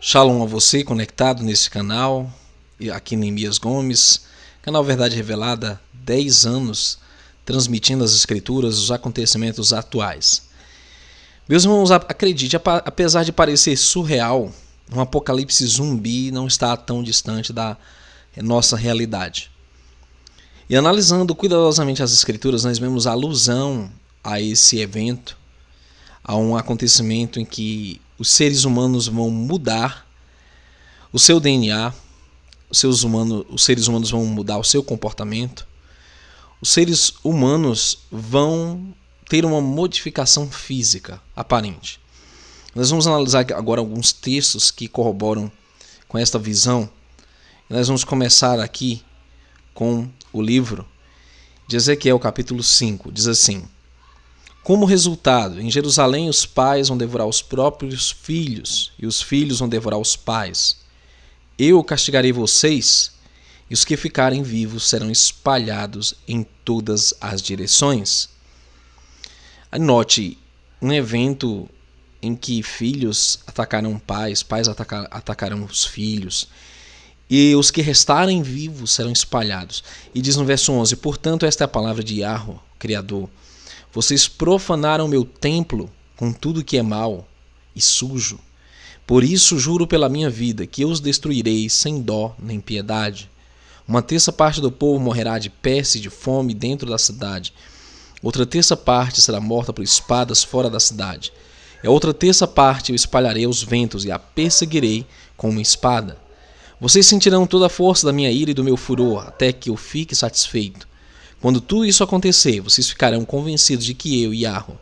Shalom a você conectado nesse canal, aqui Neemias Gomes, canal Verdade Revelada, 10 anos, transmitindo as escrituras, os acontecimentos atuais. Meus irmãos, acredite, apesar de parecer surreal, um apocalipse zumbi não está tão distante da nossa realidade. E analisando cuidadosamente as escrituras, nós vemos alusão a esse evento, a um acontecimento em que os seres humanos vão mudar o seu DNA, os seres humanos vão mudar o seu comportamento, os seres humanos vão ter uma modificação física aparente. Nós vamos analisar agora alguns textos que corroboram com esta visão. Nós vamos começar aqui com o livro de Ezequiel, capítulo 5. Diz assim: como resultado, em Jerusalém os pais vão devorar os próprios filhos, e os filhos vão devorar os pais. Eu castigarei vocês, e os que ficarem vivos serão espalhados em todas as direções. Note, um evento em que filhos atacarão pais, pais atacarão os filhos, e os que restarem vivos serão espalhados. E diz no verso 11, portanto esta é a palavra de Yahweh, Criador. Vocês profanaram meu templo com tudo que é mau e sujo. Por isso juro pela minha vida que eu os destruirei sem dó nem piedade. Uma terça parte do povo morrerá de peste e de fome dentro da cidade. Outra terça parte será morta por espadas fora da cidade. E a outra terça parte eu espalharei aos ventos e a perseguirei com uma espada. Vocês sentirão toda a força da minha ira e do meu furor até que eu fique satisfeito. Quando tudo isso acontecer, vocês ficarão convencidos de que eu, Yahweh,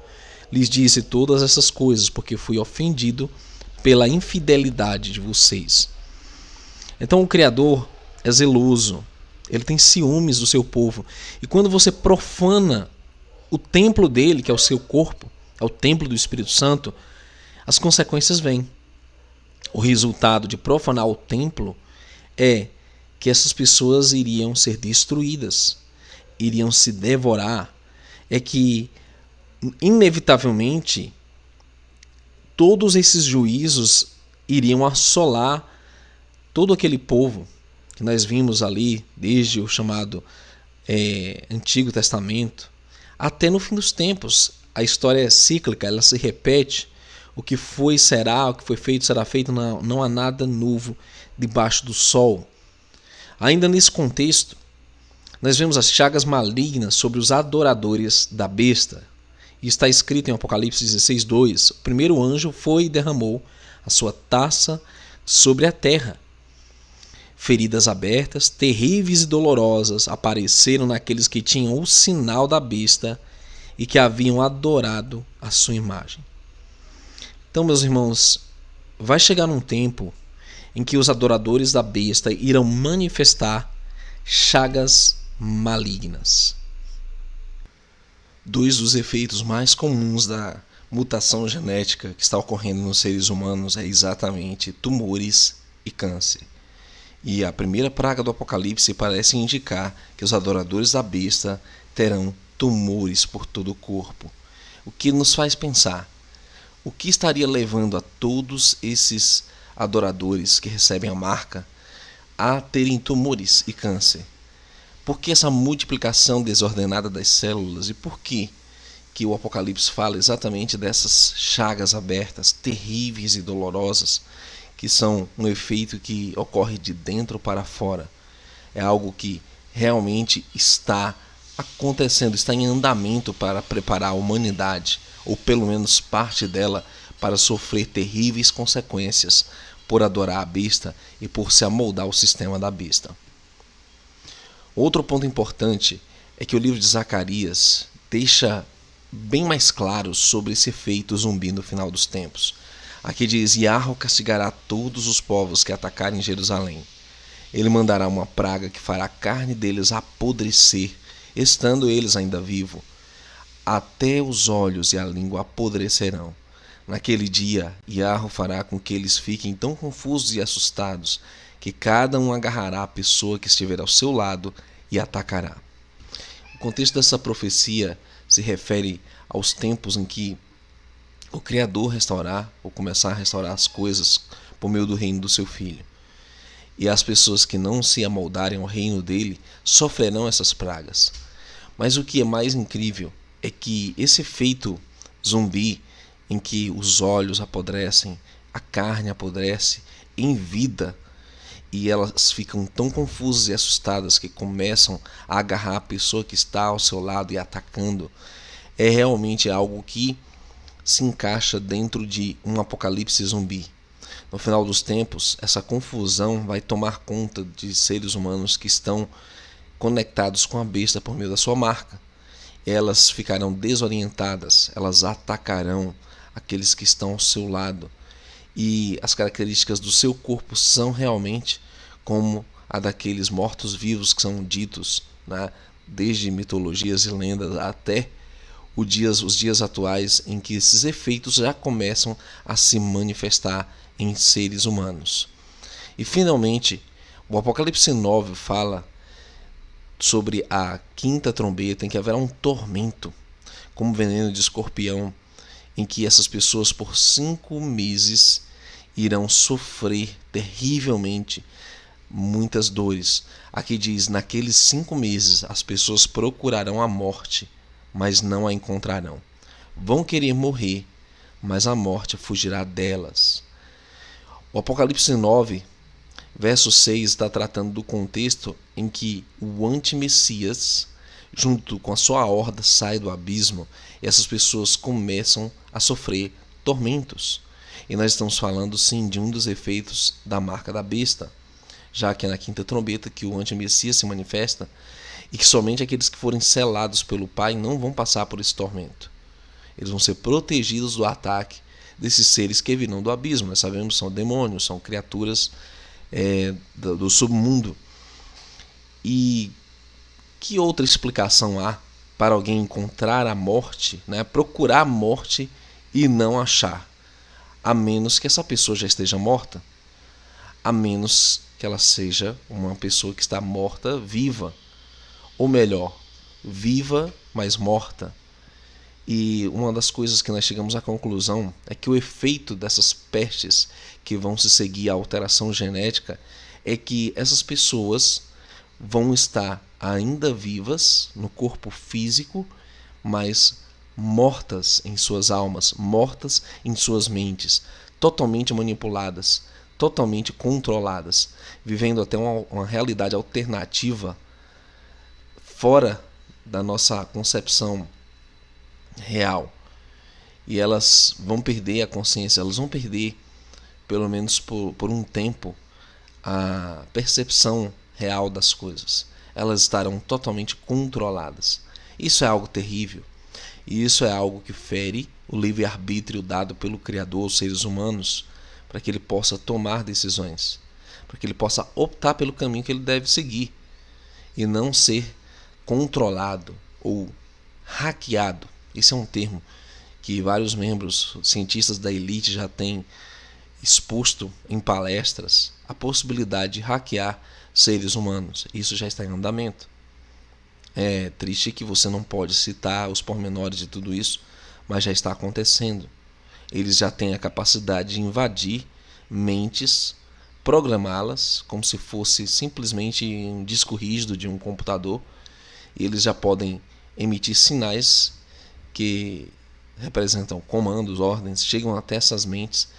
lhes disse todas essas coisas, porque fui ofendido pela infidelidade de vocês. Então o Criador é zeloso, ele tem ciúmes do seu povo. E quando você profana o templo dele, que é o seu corpo, é o templo do Espírito Santo, as consequências vêm. O resultado de profanar o templo é que essas pessoas iriam ser destruídas, iriam se devorar, é que inevitavelmente todos esses juízos iriam assolar todo aquele povo que nós vimos ali desde o chamado Antigo Testamento até no fim dos tempos. A história é cíclica, ela se repete. O que foi será, o que foi feito será feito, não há nada novo debaixo do sol. Ainda nesse contexto, nós vemos as chagas malignas sobre os adoradores da besta. E está escrito em Apocalipse 16:2. O primeiro anjo foi e derramou a sua taça sobre a terra. Feridas abertas, terríveis e dolorosas, apareceram naqueles que tinham o sinal da besta e que haviam adorado a sua imagem. Então, meus irmãos, vai chegar um tempo em que os adoradores da besta irão manifestar chagas malignas. Dois dos efeitos mais comuns da mutação genética que está ocorrendo nos seres humanos é exatamente tumores e câncer. E a primeira praga do Apocalipse parece indicar que os adoradores da besta terão tumores por todo o corpo. O que nos faz pensar, o que estaria levando a todos esses adoradores que recebem a marca a terem tumores e câncer? Por que essa multiplicação desordenada das células? E por que o Apocalipse fala exatamente dessas chagas abertas, terríveis e dolorosas, que são um efeito que ocorre de dentro para fora? É algo que realmente está acontecendo, está em andamento para preparar a humanidade, ou pelo menos parte dela, para sofrer terríveis consequências por adorar a besta e por se amoldar ao sistema da besta. Outro ponto importante é que o livro de Zacarias deixa bem mais claro sobre esse efeito zumbi no final dos tempos. Aqui diz: Yahweh castigará todos os povos que atacarem Jerusalém. Ele mandará uma praga que fará a carne deles apodrecer, estando eles ainda vivos. Até os olhos e a língua apodrecerão. Naquele dia, Yahweh fará com que eles fiquem tão confusos e assustados que cada um agarrará a pessoa que estiver ao seu lado e atacará. O contexto dessa profecia se refere aos tempos em que o Criador restaurar ou começar a restaurar as coisas por meio do reino do seu Filho. E as pessoas que não se amoldarem ao reino dele sofrerão essas pragas. Mas o que é mais incrível é que esse efeito zumbi, em que os olhos apodrecem, a carne apodrece em vida, e elas ficam tão confusas e assustadas que começam a agarrar a pessoa que está ao seu lado e atacando, é realmente algo que se encaixa dentro de um apocalipse zumbi. No final dos tempos, essa confusão vai tomar conta de seres humanos que estão conectados com a besta por meio da sua marca. Elas ficarão desorientadas, elas atacarão aqueles que estão ao seu lado. E as características do seu corpo são realmente como a daqueles mortos-vivos que são ditos, né, desde mitologias e lendas até os dias atuais, em que esses efeitos já começam a se manifestar em seres humanos. E finalmente, o Apocalipse 9 fala sobre a quinta trombeta, em que haverá um tormento, como veneno de escorpião, em que essas pessoas por 5 meses irão sofrer terrivelmente muitas dores. Aqui diz, naqueles 5 meses as pessoas procurarão a morte, mas não a encontrarão. Vão querer morrer, mas a morte fugirá delas. O Apocalipse 9, verso 6, está tratando do contexto em que o anti-Messias, junto com a sua horda, sai do abismo e essas pessoas começam a sofrer tormentos. E nós estamos falando, sim, de um dos efeitos da marca da besta, já que é na quinta trombeta que o anti-Messias se manifesta e que somente aqueles que forem selados pelo Pai não vão passar por esse tormento. Eles vão ser protegidos do ataque desses seres que virão do abismo. Nós sabemos que são demônios, são criaturas do submundo. E que outra explicação há para alguém encontrar a morte, né, procurar a morte e não achar? A menos que essa pessoa já esteja morta, a menos que ela seja uma pessoa que está morta viva, ou melhor, viva mas morta. E uma das coisas que nós chegamos à conclusão é que o efeito dessas pestes que vão se seguir à alteração genética é que essas pessoas vão estar ainda vivas no corpo físico, mas mortas em suas almas, mortas em suas mentes, totalmente manipuladas, totalmente controladas, vivendo até uma realidade alternativa fora da nossa concepção real. E elas vão perder a consciência, elas vão perder, pelo menos por um tempo, a percepção real das coisas. Elas estarão totalmente controladas. Isso é algo terrível. E isso é algo que fere o livre-arbítrio dado pelo Criador aos seres humanos, para que ele possa tomar decisões, para que ele possa optar pelo caminho que ele deve seguir e não ser controlado ou hackeado. Esse é um termo que vários membros, cientistas da elite, já têm exposto em palestras, a possibilidade de hackear seres humanos. Isso já está em andamento. É triste que você não pode citar os pormenores de tudo isso, mas já está acontecendo. Eles já têm a capacidade de invadir mentes, programá-las como se fosse simplesmente um disco rígido de um computador. E eles já podem emitir sinais que representam comandos, ordens, chegam até essas mentes,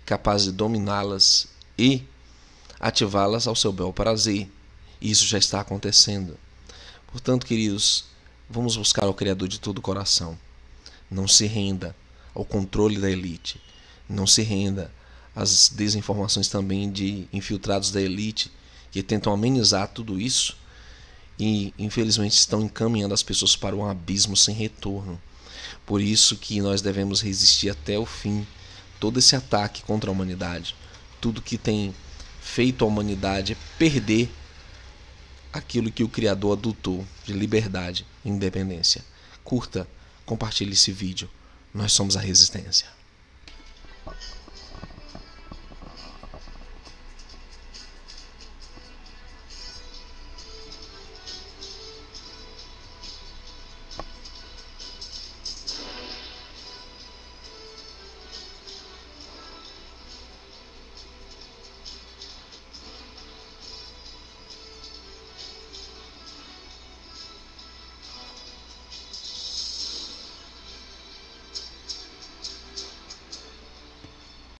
capazes de dominá-las e ativá-las ao seu bel prazer. E isso já está acontecendo. Portanto, queridos, vamos buscar o Criador de todo o coração. Não se renda ao controle da elite. Não se renda às desinformações também de infiltrados da elite que tentam amenizar tudo isso e, infelizmente, estão encaminhando as pessoas para um abismo sem retorno. Por isso que nós devemos resistir até o fim todo esse ataque contra a humanidade. Tudo que tem feito a humanidade perder aquilo que o Criador adotou de liberdade e independência. Curta, compartilhe esse vídeo. Nós somos a Resistência.